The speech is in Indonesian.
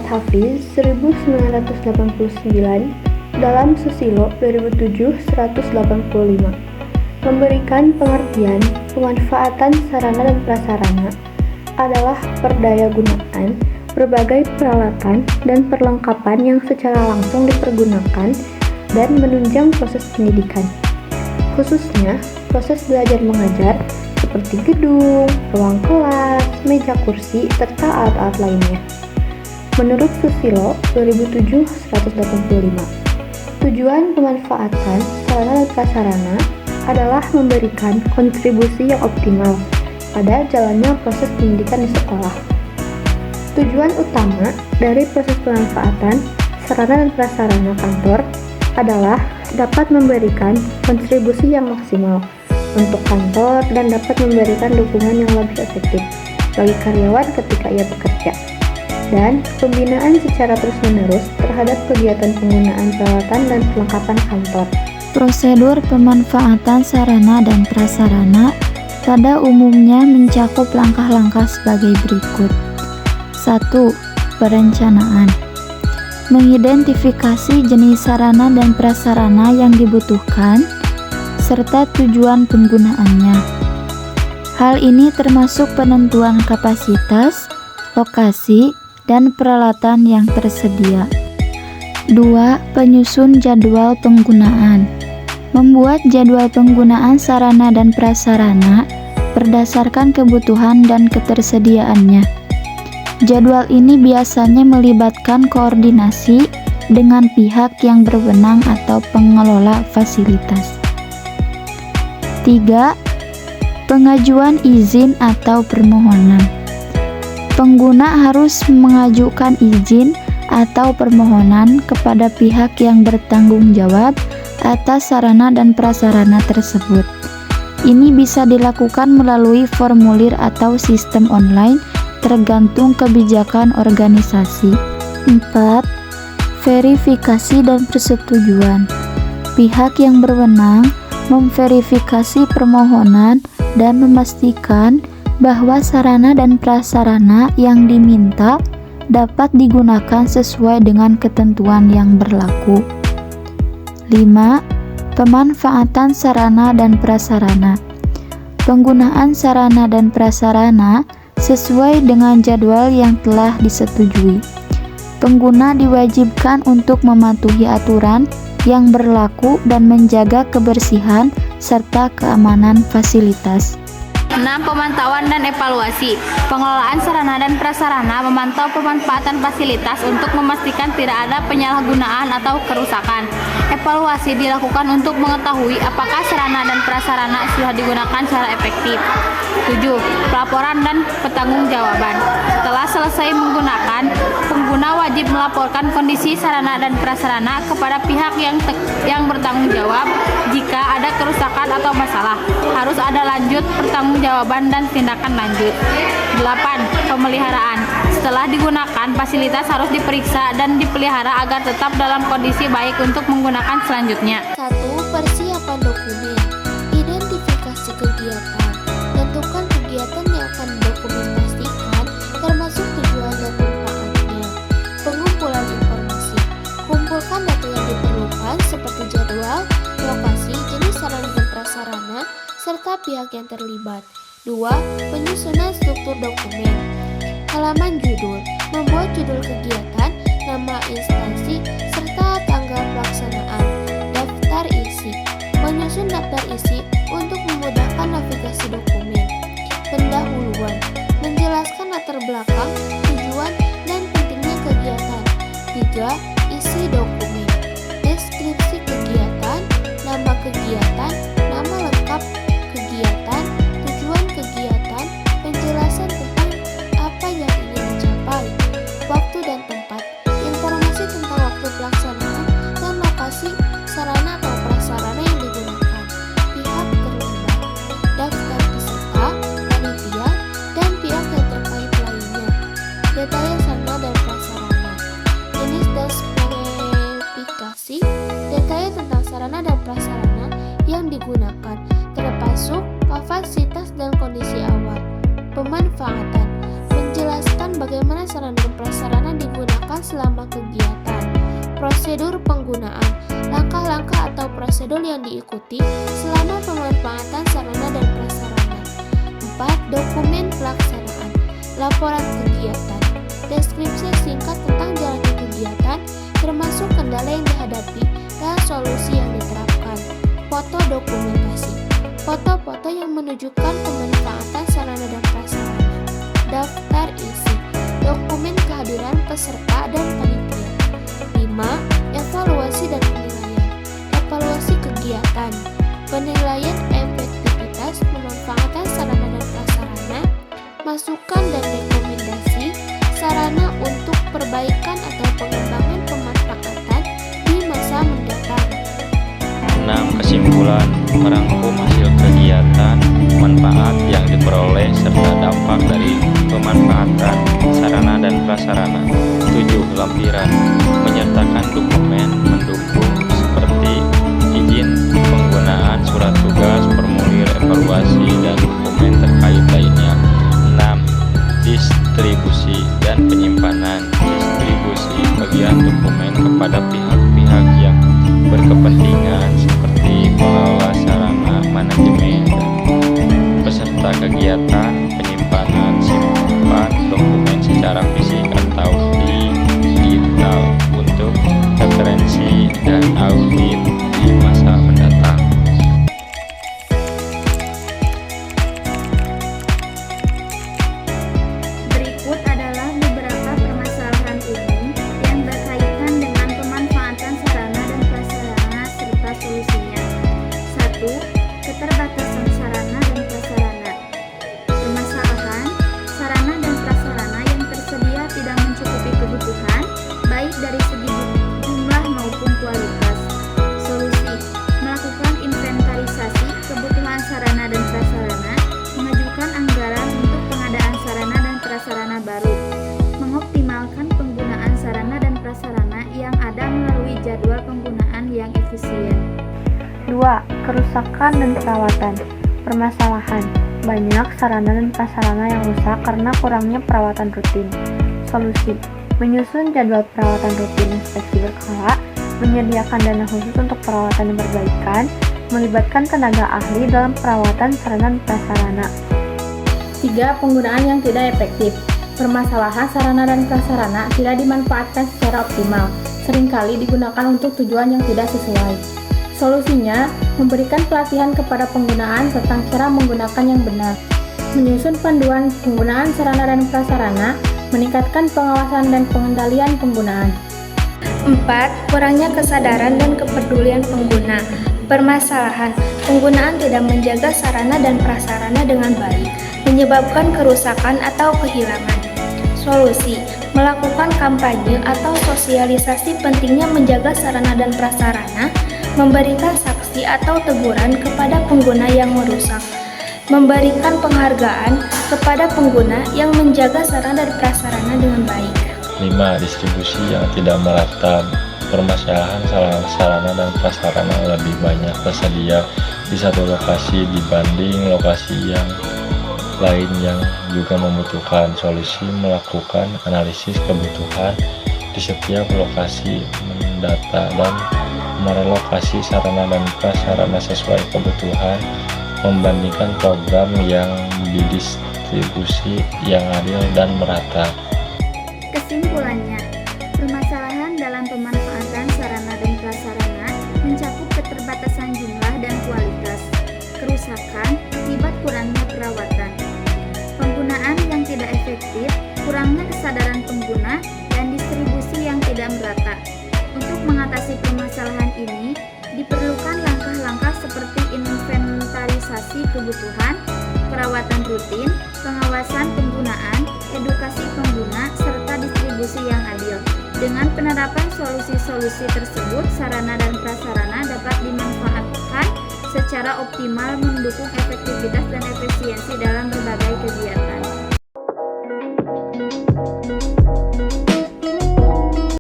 Hafiz 1989 dalam Susilo 2007-185 memberikan pengertian pemanfaatan sarana dan prasarana adalah perdayagunaan berbagai peralatan dan perlengkapan yang secara langsung dipergunakan dan menunjang proses pendidikan, khususnya proses belajar mengajar seperti gedung, ruang kelas, meja kursi, serta alat-alat lainnya. Menurut Susilo 2007-185, tujuan pemanfaatan sarana dan prasarana adalah memberikan kontribusi yang optimal pada jalannya proses pendidikan di sekolah. Tujuan utama dari proses pemanfaatan sarana dan prasarana kantor adalah dapat memberikan kontribusi yang maksimal untuk kantor dan dapat memberikan dukungan yang lebih efektif bagi karyawan ketika ia bekerja, dan pembinaan secara terus-menerus terhadap kegiatan penggunaan peralatan dan perlengkapan kantor. Prosedur pemanfaatan sarana dan prasarana pada umumnya mencakup langkah-langkah sebagai berikut. 1. Perencanaan. Mengidentifikasi jenis sarana dan prasarana yang dibutuhkan serta tujuan penggunaannya. Hal ini termasuk penentuan kapasitas, lokasi, dan peralatan yang tersedia. 2. Penyusun jadwal penggunaan. Membuat jadwal penggunaan sarana dan prasarana berdasarkan kebutuhan dan ketersediaannya. Jadwal ini biasanya melibatkan koordinasi dengan pihak yang berwenang atau pengelola fasilitas. 3. Pengajuan izin atau permohonan. Pengguna harus mengajukan izin atau permohonan kepada pihak yang bertanggung jawab atas sarana dan prasarana tersebut. Ini bisa dilakukan melalui formulir atau sistem online tergantung kebijakan organisasi. 4. Verifikasi dan persetujuan. Pihak yang berwenang memverifikasi permohonan dan memastikan bahwa sarana dan prasarana yang diminta dapat digunakan sesuai dengan ketentuan yang berlaku. 5. Pemanfaatan sarana dan prasarana. Penggunaan sarana dan prasarana sesuai dengan jadwal yang telah disetujui. Pengguna diwajibkan untuk mematuhi aturan yang berlaku dan menjaga kebersihan serta keamanan fasilitas. 6. Pemantauan dan evaluasi. Pengelolaan sarana dan prasarana memantau pemanfaatan fasilitas untuk memastikan tidak ada penyalahgunaan atau kerusakan. Evaluasi dilakukan untuk mengetahui apakah sarana dan prasarana sudah digunakan secara efektif. 7. Pelaporan dan pertanggungjawaban. Setelah selesai menggunakan, pengguna wajib melaporkan kondisi sarana dan prasarana kepada pihak yang bertanggung jawab jika ada kerusakan atau masalah. Harus ada lanjut pertanggungjawaban dan tindakan lanjut. 8. Pemeliharaan. Setelah digunakan, fasilitas harus diperiksa dan dipelihara agar tetap dalam kondisi baik untuk menggunakan selanjutnya. 1. Persiapan dokumen. Identifikasi kegiatan. Tentukan kegiatan yang akan didokumentasikan, termasuk tujuan dan manfaatnya. Pengumpulan informasi. Kumpulkan data yang diperlukan seperti jadwal, lokasi, jenis sarana dan prasarana, serta pihak yang terlibat. 2. Penyusunan struktur dokumen. Halaman judul. Membuat judul kegiatan, nama instansi, serta tanggal pelaksanaan. Daftar isi. Menyusun daftar isi untuk memudahkan navigasi dokumen. Pendahuluan. Menjelaskan latar belakang, tujuan, dan pentingnya kegiatan. 3. Isi dokumen. Deskripsi kegiatan, nama kegiatan, nama lengkap kegiatan, tujuan kegiatan, penjelasan tentang apa yang ingin dicapai, waktu dan tempat, informasi tentang waktu pelaksanaan dan lokasi sarana atau prasarana yang digunakan, pihak terlibat, daftar peserta, panitia, dan pihak yang terkait lainnya, detail sarana dan prasarana, jenis dan spesifikasi, detail tentang sarana dan prasarana yang digunakan, termasuk kapasitas dan kondisi awal. Pemanfaatan. Menjelaskan bagaimana sarana dan prasarana digunakan digunakan selama kegiatan. Prosedur penggunaan, langkah-langkah atau prosedur yang diikuti selama pemanfaatan sarana dan prasarana. 4. Dokumen pelaksanaan, laporan kegiatan, deskripsi singkat tentang jalannya kegiatan, termasuk kendala yang dihadapi dan solusi yang diterapkan. Foto dokumentasi, foto-foto yang menunjukkan pemanfaatan sarana dan prasarana. Daftar isi, dokumen kehadiran peserta dan panitia. 5. Evaluasi dan penilaian, evaluasi kegiatan, penilaian efektivitas pemanfaatan sarana dan prasarana, masukan dan rekomendasi sarana untuk perbaikan atau pengembangan pemanfaatan di masa mendatang. 6. Kesimpulan, merangkum hasil kegiatan, manfaat yang diperoleh serta dampak dari pemanfaatan sarana dan prasarana. 7. Lampiran, menyertakan dokumen mendukung seperti izin penggunaan, surat tugas, formulir evaluasi, dan dokumen terkait lainnya. 6. Distribusi dan penyimpanan, distribusi bagian dokumen kepada pihak-pihak yang berkepentingan seperti pengelola sarana, manajemen, dan peserta kegiatan. Penyimpanan, simpan dokumen secara fisik atau digital untuk referensi dan audit di masa mendatang. Berikut adalah beberapa permasalahan umum yang berkaitan dengan pemanfaatan sarana dan prasarana serta solusinya. 1. Keterbatasan sarana dan prasarana. Permasalahan sarana dan prasarana yang tersedia tidak mencukupi kebutuhan, baik dari segi jumlah maupun kualitas. Solusi: melakukan inventarisasi kebutuhan sarana dan prasarana, mengajukan anggaran untuk pengadaan sarana dan prasarana baru, mengoptimalkan penggunaan sarana dan prasarana yang ada melalui jadwal penggunaan yang efisien. 2. Kerusakan dan perawatan. Permasalahan: banyak sarana dan prasarana yang rusak karena kurangnya perawatan rutin. Solusi: menyusun jadwal perawatan rutin inspeksi berkala, menyediakan dana khusus untuk perawatan dan perbaikan, melibatkan tenaga ahli dalam perawatan sarana dan prasarana. 3. Penggunaan yang tidak efektif. Permasalahan sarana dan prasarana tidak dimanfaatkan secara optimal, seringkali digunakan untuk tujuan yang tidak sesuai. Solusinya, memberikan pelatihan kepada penggunaan tentang cara menggunakan yang benar, menyusun panduan penggunaan sarana dan prasarana, meningkatkan pengawasan dan pengendalian penggunaan. 4. Kurangnya kesadaran dan kepedulian pengguna. Permasalahan: penggunaan tidak menjaga sarana dan prasarana dengan baik, menyebabkan kerusakan atau kehilangan. Solusi: melakukan kampanye atau sosialisasi pentingnya menjaga sarana dan prasarana, memberikan sanksi atau teguran kepada pengguna yang merusak, memberikan penghargaan kepada pengguna yang menjaga sarana dan prasarana dengan baik. 5. Distribusi yang tidak merata. Permasalahan sarana dan prasarana lebih banyak tersedia di satu lokasi dibanding lokasi yang lain yang juga membutuhkan. Solusi: melakukan analisis kebutuhan di setiap lokasi, mendata dan merelokasi sarana dan prasarana sesuai kebutuhan, membandingkan program yang didistribusi yang adil dan merata. Kesimpulannya, permasalahan dalam pemanfaatan sarana dan prasarana mencakup keterbatasan jumlah dan kualitas, kerusakan akibat kurangnya perawatan, penggunaan yang tidak efektif, kurangnya kesadaran pengguna, dan distribusi yang tidak merata. Untuk mengatasi permasalahan ini, diperlukan langkah-langkah seperti inventarisasi kebutuhan, perawatan rutin, pengawasan penggunaan, edukasi pengguna, serta distribusi yang adil. Dengan penerapan solusi-solusi tersebut, sarana dan prasarana dapat dimanfaatkan secara optimal mendukung efektivitas dan efisiensi dalam berbagai kegiatan.